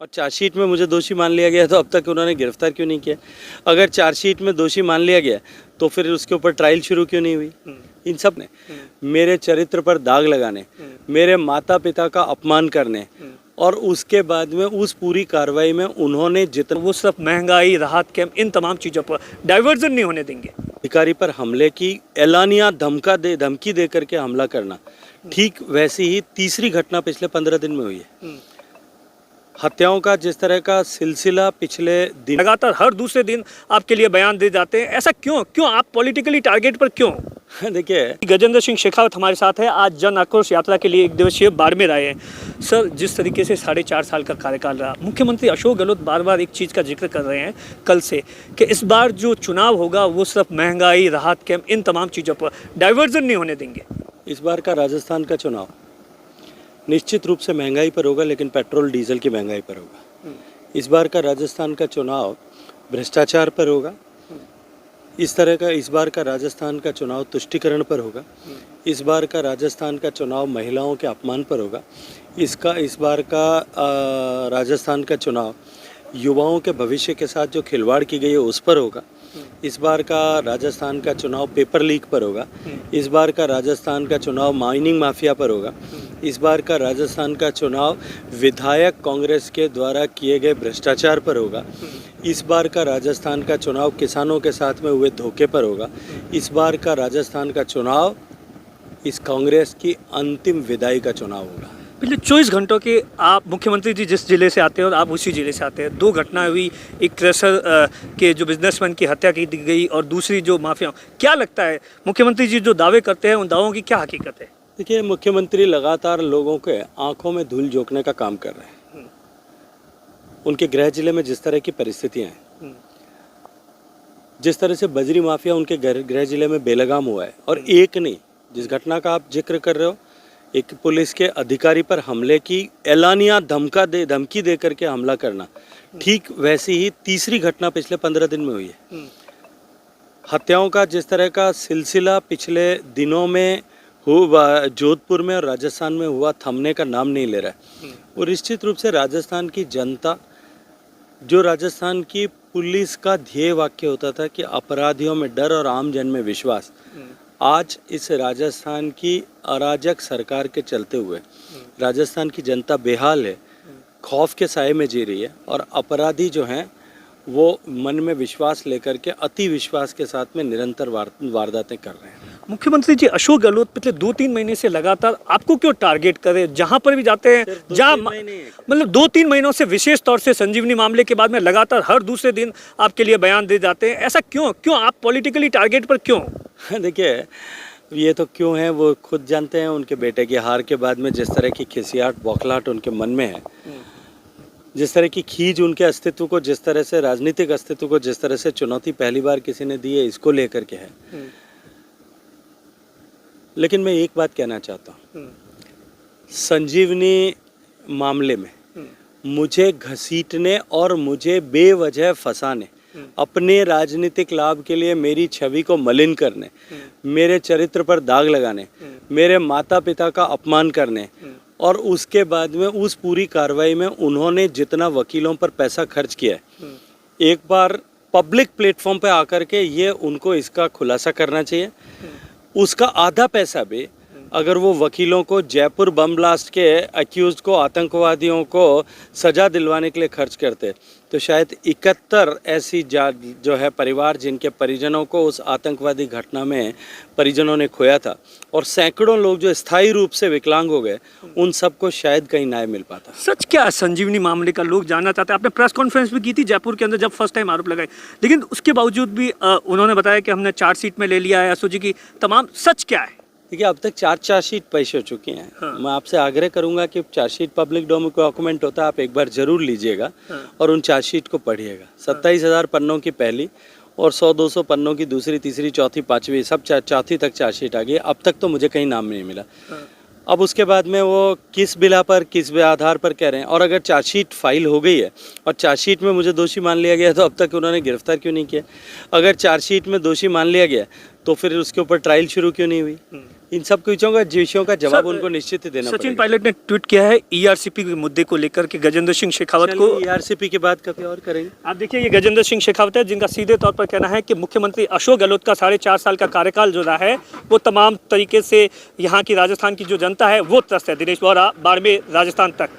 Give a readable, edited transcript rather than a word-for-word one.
और चार्जशीट में मुझे दोषी मान लिया गया तो अब तक उन्होंने गिरफ्तार क्यों नहीं किया? अगर चार्जशीट में दोषी मान लिया गया तो फिर उसके ऊपर ट्रायल शुरू क्यों नहीं हुई? इन सब ने मेरे चरित्र पर दाग लगाने, मेरे माता पिता का अपमान करने और उसके बाद में उस पूरी कार्रवाई में उन्होंने जितना वो सिर्फ महंगाई, राहत कैंप, इन तमाम चीज़ों पर डाइवर्जन नहीं होने देंगे। अधिकारी पर हमले की एलानिया धमकी दे करके हमला करना, ठीक वैसी ही तीसरी घटना पिछले 15 दिन में हुई है। हत्याओं का जिस तरह का सिलसिला पिछले दिन लगातार हर दूसरे दिन आपके लिए बयान दे जाते हैं, ऐसा क्यों आप पॉलिटिकली टारगेट पर क्यों? देखिए, गजेंद्र सिंह शेखावत हमारे साथ है। आज जन आक्रोश यात्रा के लिए एक दिवसीय बाड़मेर आए हैं। सर, जिस तरीके से 4.5 साल का कार्यकाल रहा, मुख्यमंत्री अशोक गहलोत बार बार एक चीज़ का जिक्र कर रहे हैं कल से कि इस बार जो चुनाव होगा वो सिर्फ महंगाई, राहत कैंप, इन तमाम चीज़ों पर डाइवर्जन नहीं होने देंगे। इस बार का राजस्थान का चुनाव निश्चित रूप से महंगाई पर होगा, लेकिन पेट्रोल डीजल की महंगाई पर होगा। इस बार का राजस्थान का चुनाव भ्रष्टाचार पर होगा। इस बार का राजस्थान का चुनाव तुष्टीकरण पर होगा। इस बार का राजस्थान का चुनाव महिलाओं के अपमान पर होगा। इस बार का राजस्थान का चुनाव युवाओं के भविष्य के साथ जो खिलवाड़ की गई है उस पर होगा। इस बार का राजस्थान का चुनाव पेपर लीक पर होगा। इस बार का राजस्थान का चुनाव माइनिंग माफिया पर होगा। इस बार का राजस्थान का चुनाव विधायक कांग्रेस के द्वारा किए गए भ्रष्टाचार पर होगा। इस बार का राजस्थान का चुनाव किसानों के साथ में हुए धोखे पर होगा। इस बार का राजस्थान का चुनाव इस कांग्रेस की अंतिम विदाई का चुनाव होगा। पिछले 24 घंटों के आप मुख्यमंत्री जी जिस जिले से आते हैं और आप उसी जिले से आते हैं, 2 घटनाएं हुई। एक क्रेशर के जो बिजनेसमैन की हत्या की गई और दूसरी जो माफिया। क्या लगता है मुख्यमंत्री जी जो दावे करते हैं उन दावों की क्या हकीकत है? देखिए, मुख्यमंत्री लगातार लोगों के आंखों में धूल झोंकने का काम कर रहे हैं। उनके गृह जिले में जिस तरह की परिस्थितियां हैं, जिस तरह से बजरी माफिया उनके गृह जिले में बेलगाम हुआ है, और एक नहीं, जिस घटना का आप जिक्र कर रहे हो, एक पुलिस के अधिकारी पर हमले की एलानिया धमकी दे करके हमला करना, ठीक वैसी ही तीसरी घटना पिछले 15 दिन में हुई है। हत्याओं का जिस तरह का सिलसिला पिछले दिनों में हुआ, जोधपुर में और राजस्थान में हुआ, थमने का नाम नहीं ले रहा है। और निश्चित रूप से राजस्थान की जनता, जो राजस्थान की पुलिस का ध्येय वाक्य होता था कि अपराधियों में डर और आम जन में विश्वास, आज इस राजस्थान की अराजक सरकार के चलते हुए राजस्थान की जनता बेहाल है, खौफ के साए में जी रही है, और अपराधी जो हैं वो मन में विश्वास लेकर के अति विश्वास के साथ में निरंतर वारदातें कर रहे हैं। मुख्यमंत्री जी अशोक गहलोत पिछले 2-3 महीने से लगातार आपको क्यों टारगेट करे? जहां पर भी जाते हैं, जहां मतलब 2-3 महीनों से विशेष तौर से संजीवनी मामले के बाद में लगातार हर दूसरे दिन आपके लिए बयान दे जाते हैं, ऐसा क्यों आप पॉलिटिकली टारगेट पर क्यों? देखिए, ये तो क्यों है वो खुद जानते हैं। उनके बेटे की हार के बाद में जिस तरह की खिसियाट बौखलाहट उनके मन में है, जिस तरह की खींच उनके अस्तित्व को, जिस तरह से राजनीतिक अस्तित्व को जिस तरह से चुनौती पहली बार किसी ने दी है, इसको लेकर के है। लेकिन मैं एक बात कहना चाहता हूँ, संजीवनी मामले में मुझे घसीटने और मुझे बेवजह फंसाने, अपने राजनीतिक लाभ के लिए मेरी छवि को मलिन करने, मेरे चरित्र पर दाग लगाने, मेरे माता पिता का अपमान करने, और उसके बाद में उस पूरी कार्रवाई में उन्होंने जितना वकीलों पर पैसा खर्च किया है, एक बार पब्लिक प्लेटफॉर्म पे आकर के ये उनको इसका खुलासा करना चाहिए। उसका आधा पैसा भी अगर वो वकीलों को जयपुर बम ब्लास्ट के अक्यूज को, आतंकवादियों को सज़ा दिलवाने के लिए खर्च करते, तो शायद 71 ऐसी जो है परिवार जिनके परिजनों को उस आतंकवादी घटना में परिजनों ने खोया था, और सैकड़ों लोग जो स्थायी रूप से विकलांग हो गए, उन सबको शायद कहीं न्याय मिल पाता। सच क्या है संजीवनी मामले का? लोग जानना चाहते हैं। आपने प्रेस कॉन्फ्रेंस भी की थी जयपुर के अंदर जब फर्स्ट टाइम आरोप लगाए, लेकिन उसके बावजूद भी उन्होंने बताया कि हमने चार्जशीट में ले लिया है एसओजी की तमाम। सच क्या है? देखिए, अब तक 4 चार्जशीट पेश हो चुकी हैं। हाँ। मैं आपसे आग्रह करूंगा कि चार्जशीट पब्लिक डॉक्यूमेंट होता है, आप एक बार जरूर लीजिएगा। हाँ। और उन चार्जशीट को पढ़िएगा। 27,000 पन्नों की पहली और 100-200 पन्नों की दूसरी, तीसरी, चौथी, पांचवी, सब चौथी तक चार्जशीट आ गई। अब तक तो मुझे कहीं नाम नहीं मिला। हाँ। अब उसके बाद में वो किस बिला पर, किस आधार पर कह रहे हैं, और अगर चार्जशीट फाइल हो गई है और चार्जशीट में मुझे दोषी मान लिया गया तो अब तक उन्होंने गिरफ्तार क्यों नहीं किया? अगर चार्जशीट में दोषी मान लिया गया तो फिर उसके ऊपर ट्रायल शुरू क्यों नहीं हुई? इन सब विषयों का जवाब सर, उनको निश्चित ही देना सचिन पड़ेगा। पायलट ने ट्वीट किया है ईआरसीपी के मुद्दे को लेकर के गजेंद्र सिंह शेखावत को। ईआरसीपी की बात कभी और करेंगे। आप देखिए, ये गजेंद्र सिंह शेखावत है जिनका सीधे तौर पर कहना है कि मुख्यमंत्री अशोक गहलोत का 4.5 साल का कार्यकाल जो रहा है वो तमाम तरीके से यहाँ की राजस्थान की जो जनता है वो त्रस्त है। दिनेश बोहरा, बाड़मेर, राजस्थान तक।